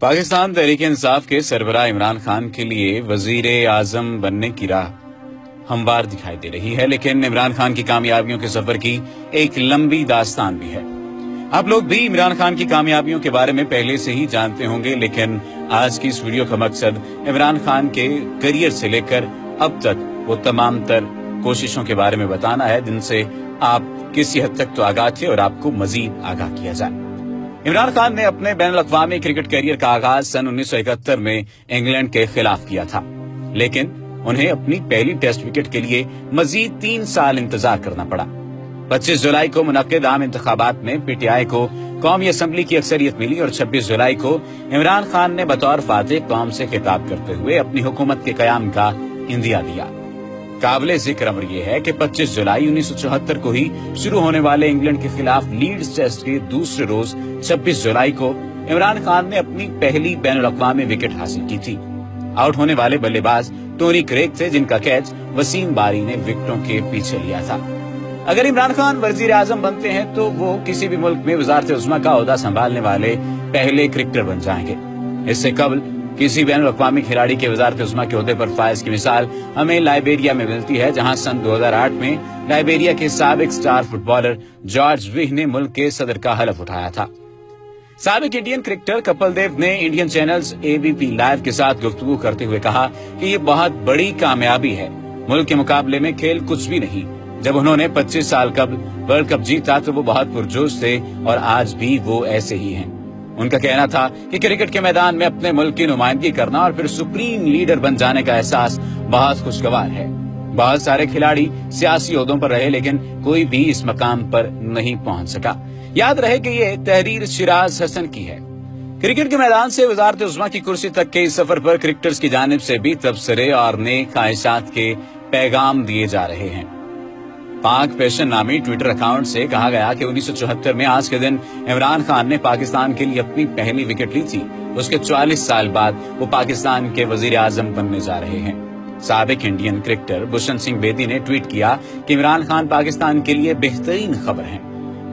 पाकिस्तान तहरीक-ए-इंसाफ के सरबराह इमरान खान के लिए वजीर आजम बनने की राह हमवार दिखाई दे रही है, लेकिन इमरान खान की कामयाबियों के सफर की एक लंबी दास्तान भी है। आप लोग भी इमरान खान की कामयाबियों के बारे में पहले से ही जानते होंगे, लेकिन आज की इस वीडियो का मकसद इमरान खान के करियर से लेकर अब तक वो तमाम तर कोशिशों के बारे में बताना है जिनसे आप किसी हद तक तो आगाह थे और आपको मजीद आगाह किया जाए। इमरान खान ने अपने बैनुल-अक़वामी क्रिकेट करियर का आगाज सन 1971 में इंग्लैंड के खिलाफ किया था, लेकिन उन्हें अपनी पहली टेस्ट विकेट के लिए मजीद 3 साल इंतजार करना पड़ा। 25 जुलाई को मुनक्किद आम इंतखाबात में पीटीआई को कौमी असम्बली की अक्सरियत मिली और 26 जुलाई को इमरान खान ने बतौर फातिह कौम से खिताब करते हुए अपनी हुकूमत के कयाम का इंदिया दिया। काबिले जिक्र अमर यह है कि 25 जुलाई 1974 को ही शुरू होने वाले इंग्लैंड के खिलाफ लीड्स टेस्ट के दूसरे रोज 26 जुलाई को इमरान खान ने अपनी पहली बैनुल-अक़वामी विकेट हासिल की थी। आउट होने वाले बल्लेबाज टोनी क्रेग थे, जिनका कैच वसीम बारी ने विकेटों के पीछे लिया था। अगर इमरान खान वजीर आजम बनते हैं तो वो किसी भी मुल्क में वज़ारत-ए-उज़्मा का ओहदा संभालने वाले पहले क्रिकेटर बन जाएंगे। इससे कबल किसी बैनुल-अक़वामी खिलाड़ी के वज़ारत-ए-उज़्मा के ओहदे पर फायज की मिसाल हमें लाइबेरिया में मिलती है, जहां सन 2008 में लाइबेरिया के साबिक स्टार फुटबॉलर जॉर्ज वीह ने मुल्क के सदर का हलफ उठाया था। साबिक इंडियन क्रिकेटर कपिल देव ने इंडियन चैनल्स एबीपी लाइव के साथ गुफ्तगू करते हुए कहा कि ये बहुत बड़ी कामयाबी है, मुल्क के मुकाबले में खेल कुछ भी नहीं। जब उन्होंने 25 साल कबल वर्ल्ड कप जीता तो वो बहुत पुरजोश थे और आज भी वो ऐसे ही हैं। उनका कहना था कि क्रिकेट के मैदान में अपने मुल्क की नुमाइंदगी करना और फिर सुप्रीम लीडर बन जाने का एहसास बहुत खुशगवार है। बहुत सारे खिलाड़ी सियासी ओहदों पर रहे, लेकिन कोई भी इस मकाम पर नहीं पहुंच सका। याद रहे कि ये तहरीर शिराज हसन की है। क्रिकेट के मैदान से वज़ारत-ए-उज़्मा की कुर्सी तक के इस सफर पर क्रिकेटर्स की जानिब से भी तबसरे और नेक ख्वाहिशात के पैगाम दिए जा रहे हैं। पाक पैशन नामी ट्विटर अकाउंट से कहा गया कि 1974 में आज के दिन इमरान खान ने पाकिस्तान के लिए अपनी पहली विकेट ली थी। उसके 44 साल बाद वो पाकिस्तान के वजीर आजम बनने जा रहे हैं। साबिक इंडियन क्रिकेटर भूषण सिंह बेदी ने ट्वीट किया कि इमरान खान पाकिस्तान के लिए बेहतरीन खबर है।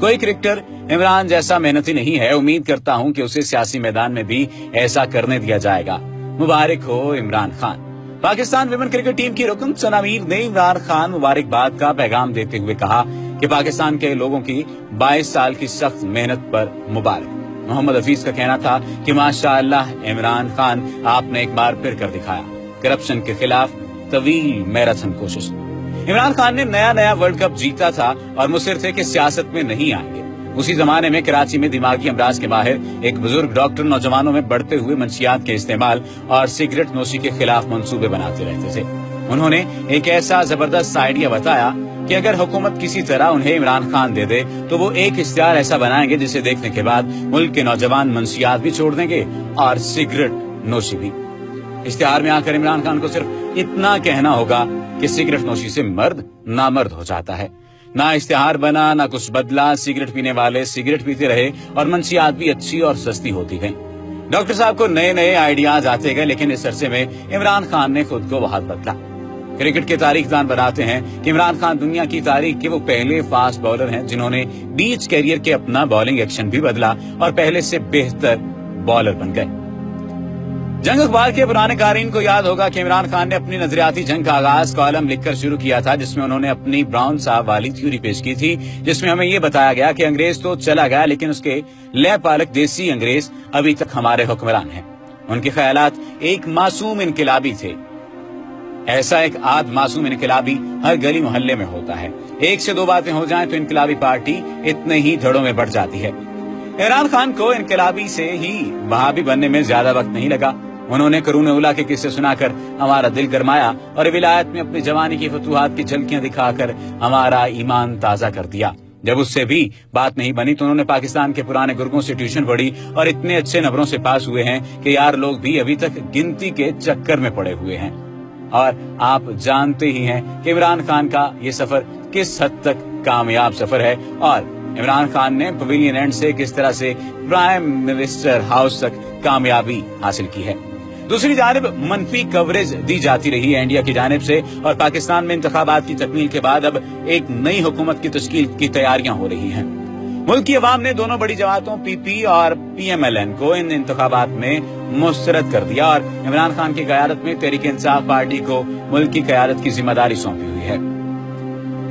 कोई क्रिकेटर इमरान जैसा मेहनती नहीं है, उम्मीद करता हूं कि उसे सियासी मैदान में भी ऐसा करने दिया जाएगा। मुबारक हो Imran Khan. Pakistan women cricket team की रुकन सना मीर ने इमरान खान मुबारकबाद का पैगाम देते हुए कहा कि पाकिस्तान के लोगों की 22 साल की सख्त मेहनत पर मुबारक। मोहम्मद हफीज का कहना था कि माशाअल्लाह इमरान खान, आपने एक बार फिर कर दिखाया करप्शन के खिलाफ तवील मैराथन कोशिश। इमरान खान ने नया वर्ल्ड कप जीता था और मुसिर थे कि सियासत में नहीं आएंगे। उसी जमाने में कराची में दिमागी अमराज के माहिर एक बुजुर्ग डॉक्टर नौजवानों में बढ़ते हुए मंशियात के इस्तेमाल और सिगरेट नोशी के खिलाफ मंसूबे बनाते रहते थे। उन्होंने एक ऐसा जबरदस्त आइडिया बताया कि अगर हुकूमत किसी तरह उन्हें इमरान खान दे दे तो वो एक इश्तिहार ऐसा बनाएंगे जिसे देखने के बाद मुल्क के नौजवान मंशियात भी छोड़ देंगे और सिगरेट नोशी भी। इश्तिहार में आकर इमरान खान को सिर्फ इतना कहना होगा कि सिगरेट नोशी से मर्द नामर्द हो जाता है। ना इश्तिहार बना, ना कुछ बदला। सिगरेट पीने वाले सिगरेट पीते रहे और मंशियात भी अच्छी और सस्ती होती गई। डॉक्टर साहब को नए आइडियाज आते गए, लेकिन इस अरसे में इमरान खान ने खुद को बहुत बदला। क्रिकेट के तारीखदान बनाते हैं कि इमरान खान दुनिया की तारीख के वो पहले फास्ट बॉलर हैं जिन्होंने बीच कैरियर के अपना बॉलिंग एक्शन भी बदला और पहले से बेहतर बॉलर बन गए। जंग अखबार के पुराने कारीन को याद होगा कि इमरान खान ने अपनी नजरियाती जंग का आगाज कॉलम लिखकर शुरू किया था, जिसमें उन्होंने अपनी ब्राउन साहब वाली थ्योरी पेश की थी, जिसमें हमें ये बताया गया कि अंग्रेज तो चला गया, लेकिन उसके लय पालक देसी अंग्रेज अभी तक हमारे हुक्मरान हैं। उनके ख्यालात एक मासूम इनकलाबी थे। ऐसा एक आद मासूम इनकलाबी हर गली मोहल्ले में होता है। एक से दो बातें हो जाएं तो इनकलाबी पार्टी इतने ही धड़ों में बढ़ जाती है। इमरान खान को इनकलाबी से ही वहाबी बनने में ज्यादा वक्त नहीं लगा। उन्होंने करून उला के किस्से सुनाकर हमारा दिल गरमाया और विलायत में अपनी जवानी की फतूहात की झलकियां दिखाकर हमारा ईमान ताजा कर दिया। जब उससे भी बात नहीं बनी तो उन्होंने पाकिस्तान के पुराने गुर्गों से ट्यूशन पढ़ी और इतने अच्छे नंबरों से पास हुए हैं कि यार लोग भी अभी तक गिनती के चक्कर में पड़े हुए हैं। और आप जानते ही हैं कि इमरान खान का ये सफर किस हद तक कामयाब सफर है और इमरान खान ने पवेलियन एंड से किस तरह से प्राइम मिनिस्टर हाउस तक कामयाबी हासिल की है। दूसरी जानिब मनफी कवरेज दी जाती रही है इंडिया की जानिब से और पाकिस्तान में इंतखाबात की तकमील के बाद अब एक नई हुकूमत की तश्कील की तैयारियां हो रही हैं। मुल्क की अवाम ने दोनों बड़ी जमातों पीपी और पीएमएलएन को इन इंतखाबात में मुस्तरद कर दिया और इमरान खान की क़यादत में तहरीक इंसाफ पार्टी को मुल्क की क़यादत की जिम्मेदारी सौंपी हुई है।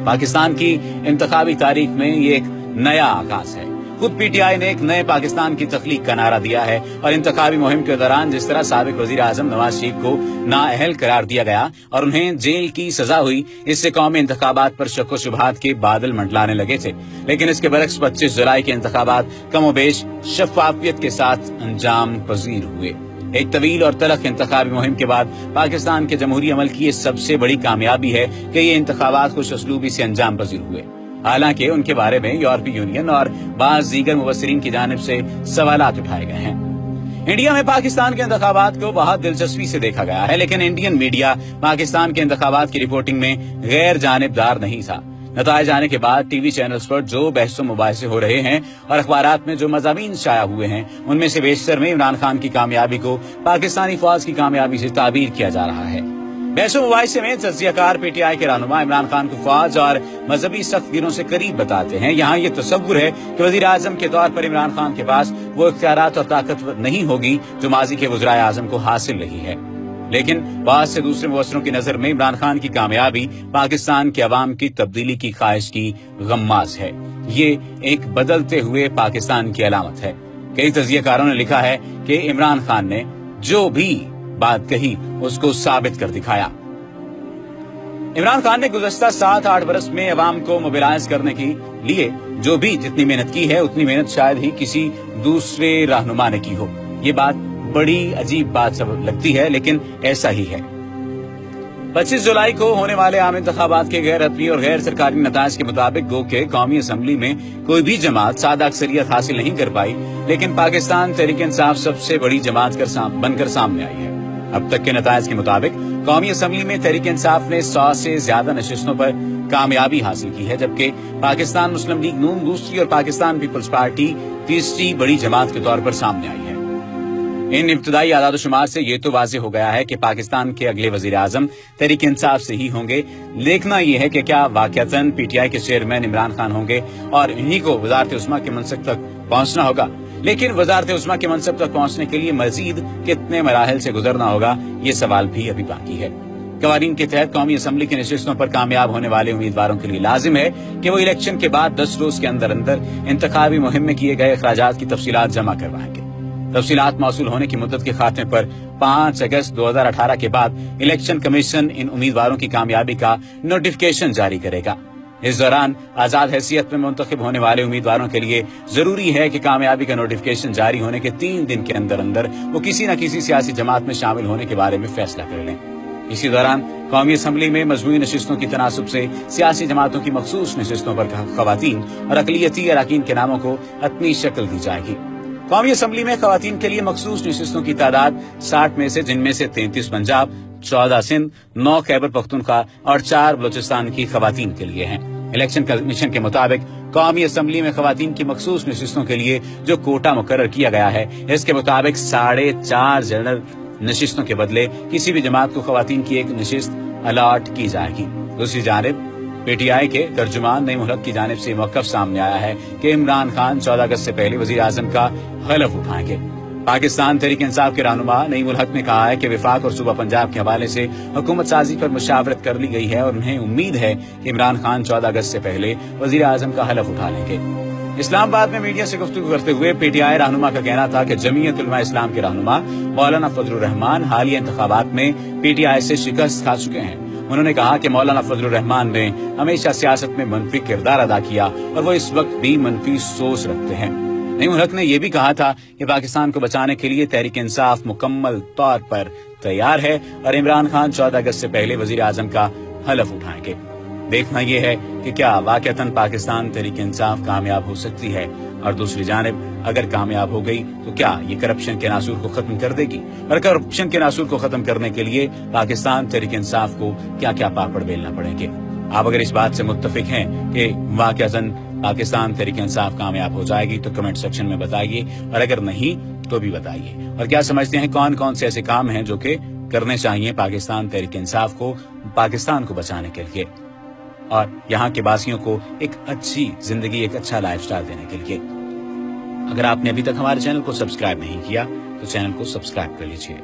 पाकिस्तान की इंतखाबी तारीख में ये एक नया आगाज है। खुद पीटीआई ने एक नए पाकिस्तान की तख्लीक का नारा दिया है और इंतखाबी मुहिम के दौरान जिस तरह साबिक वजीर आजम नवाज शरीफ को नाअहल करार दिया गया और उन्हें जेल की सजा हुई, इससे कौमी इंतखाबात पर शक व शुबहात के बादल मंडलाने लगे थे। लेकिन इसके बरक्स 25 जुलाई के इंतखाबात कमोबेश शफाफियत के साथ अंजाम पजीर हुए। एक तवील और तलख इंतखाबी मुहिम के बाद पाकिस्तान के जमहूरी अमल की ये सबसे बड़ी कामयाबी है कि ये इंतखाबात खुश असलूबी से अंजाम पजीर हुए। हालांकि उनके बारे में यूरोपीय यूनियन और बाज़ दीगर मुबस्सिरीन की जानिब से सवालात उठाए गए हैं। इंडिया में पाकिस्तान के इंतखाबात को बहुत दिलचस्पी से देखा गया है, लेकिन इंडियन मीडिया पाकिस्तान के इंतखाबात की रिपोर्टिंग में गैर जानिबदार नहीं था। नताइज आने के बाद टीवी चैनल्स पर जो बहस मुबाहिसे हो रहे हैं और अखबारात में जो मज़ामीन शाया हुए हैं, उनमें से बेशतर में इमरान खान की कामयाबी को पाकिस्तानी फौज की कामयाबी से ताबीर किया जा रहा है। बहसों मुबाहिसे में तज्जियाकार पीटीआई के रहनुमा इमरान खान को फौज और मजहबी सख्त गिरों से करीब बताते हैं। यहाँ ये तसव्वुर है कि वजीर आजम के तौर पर इमरान खान के पास वो इख्तियारात और ताकत नहीं होगी जो माजी के वज़राए आजम को हासिल रही है। लेकिन बाद से दूसरे मुबस्सिरों की नजर में इमरान खान की कामयाबी पाकिस्तान के अवाम की तब्दीली की ख्वाहिश की गम्माज है। ये एक बदलते हुए पाकिस्तान की अलामत है। कई तज्जियाकारों ने लिखा है कि इमरान खान ने जो भी बात कही उसको साबित कर दिखाया। इमरान खान ने गुज़श्ता 7-8 बरस में अवाम को मोबिलाइज करने के लिए जो भी जितनी मेहनत की है, उतनी मेहनत शायद ही किसी दूसरे रहनुमा ने की हो। ये बात बड़ी अजीब बात सब लगती है, लेकिन ऐसा ही है। 25 जुलाई को होने वाले आम इंतखाबात के गैर रस्मी और गैर सरकारी नताइज के मुताबिक गो के कौमी असम्बली में कोई भी जमात सादा अक्सरियत हासिल नहीं कर पाई, लेकिन पाकिस्तान तहरीक इंसाफ सबसे बड़ी जमात बनकर सामने आई है। अब तक के नताइज के मुताबिक कौमी असम्बली में तहरीक इंसाफ ने 100 से ज्यादा नशिस्तों पर कामयाबी हासिल की है, जबकि पाकिस्तान मुस्लिम लीग नून दूसरी और पाकिस्तान पीपल्स पार्टी तीसरी बड़ी जमात के तौर पर सामने आई है। इन इब्तदाई आदाद-ओ-शुमार से ये तो वाज़ेह हो गया है कि पाकिस्तान के अगले वजीर आजम तहरीक इंसाफ से ही होंगे। देखना यह है कि क्या वाकईतन पीटीआई के चेयरमैन इमरान खान होंगे और इन्हीं को वज़ारत उस्मा के मनसब तक पहुंचना होगा। लेकिन वज़ारत उस्मा के मनसब तक पहुंचने के लिए मजीद कितने मराहिल से गुजरना होगा, ये सवाल भी अभी बाकी है। कवानीन के तहत कौमी असम्बली की नशिस्तों पर कामयाब होने वाले उम्मीदवारों के लिए लाजिम है कि वो इलेक्शन के बाद 10 रोज के अंदर अंदर इंतखाबी मुहिम में किए गए अखराजात की तफसीलात जमा करवाएंगे। तफसीलात मौसूल होने की मुद्दत के खात्मे पर 5 अगस्त 2018 के बाद इलेक्शन कमीशन इन उम्मीदवारों की कामयाबी का नोटिफिकेशन जारी करेगा। इस दौरान आजाद हैसियत में मुंतखब होने वाले उम्मीदवारों के लिए जरूरी है कि कामयाबी का नोटिफिकेशन जारी होने के 3 दिन के अंदर अंदर वो किसी न किसी सियासी जमात में शामिल होने के बारे में फैसला कर लें। इसी दौरान कौमी असम्बली में मजमूई नशिस्तों की तनासुब से सियासी जमातों की मखसूस नशिस्तों पर खवातीन और अकलियती अराकीन के नामों को अपनी शक्ल दी जाएगी। कौमी असम्बली में खवातीन के लिए मखसूस नशिस्तों की तादाद 60 में से, जिनमें से 33 पंजाब, 14 सिंध, 9 खैबर पख्तूनख्वा और 4 बलोचिस्तान की खवातीन के लिए हैं। इलेक्शन कमीशन के मुताबिक कौमी असम्बली में खवातीन की मखसूस नशिस्तों के लिए जो कोटा मुकर्रर किया गया है, इसके मुताबिक 4.5 जनरल नशिस्तों के बदले किसी भी जमात को खवातीन की एक नशिस्त अलॉट की जाएगी। दूसरी जानिब पीटीआई के तर्जुमान नईम उल हक की जानिब से मौक़िफ़ सामने आया है कि इमरान खान 14 अगस्त से पहले वज़ीर आज़म का हलफ उठाएंगे। पाकिस्तान तहरीक इंसाफ के रहनुमा नईम उल हक ने कहा है कि विफाक और सूबा पंजाब के हवाले से हुकूमत साजी पर मुशावरत कर ली गई है और उन्हें उम्मीद है कि इमरान खान 14 अगस्त से पहले वज़ीर आज़म का हलफ उठा लेंगे। इस्लामाबाद में मीडिया से गुफ्तगू करते हुए पीटीआई रहनुमा का कहना था कि जमीयत उलमा इस्लाम के रहनुमा मौलाना फजलुर रहमान हालिया इंतखाबात में पीटीआई से शिकस्त खा चुके हैं। उन्होंने कहा कि मौलाना फजलुर रहमान ने हमेशा सियासत में मनफी किरदार अदा किया और वो इस वक्त भी मनफी सोच रखते हैं। नईम उल हक ने यह भी कहा था कि पाकिस्तान को बचाने के लिए तहरीक इंसाफ मुकम्मल तौर पर तैयार है और इमरान खान 14 अगस्त से पहले वजीर आजम का हलफ उठाएंगे। देखना यह है कि क्या वाकईतन पाकिस्तान तहरीक इंसाफ कामयाब हो सकती है, और दूसरी जानिब अगर कामयाब हो गई तो क्या ये करप्शन के नासूर को खत्म कर देगी, और करप्शन के नासूर को खत्म करने के लिए पाकिस्तान तहरीक इंसाफ को क्या क्या पापड़ बेलना पड़ेंगे। आप अगर इस बात से मुत्तफिक हैं कि वाकईतन पाकिस्तान तहरीक इंसाफ कामयाब हो जाएगी तो कमेंट सेक्शन में बताइए, और अगर नहीं तो भी बताइए। और क्या समझते हैं कौन कौन से ऐसे काम हैं जो कि करने चाहिए पाकिस्तान तहरीक इंसाफ को पाकिस्तान को बचाने के लिए और यहाँ के वासियों को एक अच्छी जिंदगी, एक अच्छा लाइफस्टाइल देने के लिए। اگر آپ نے ابھی تک ہمارے چینل کو سبسکرائب نہیں کیا تو چینل کو سبسکرائب کر لیجیے.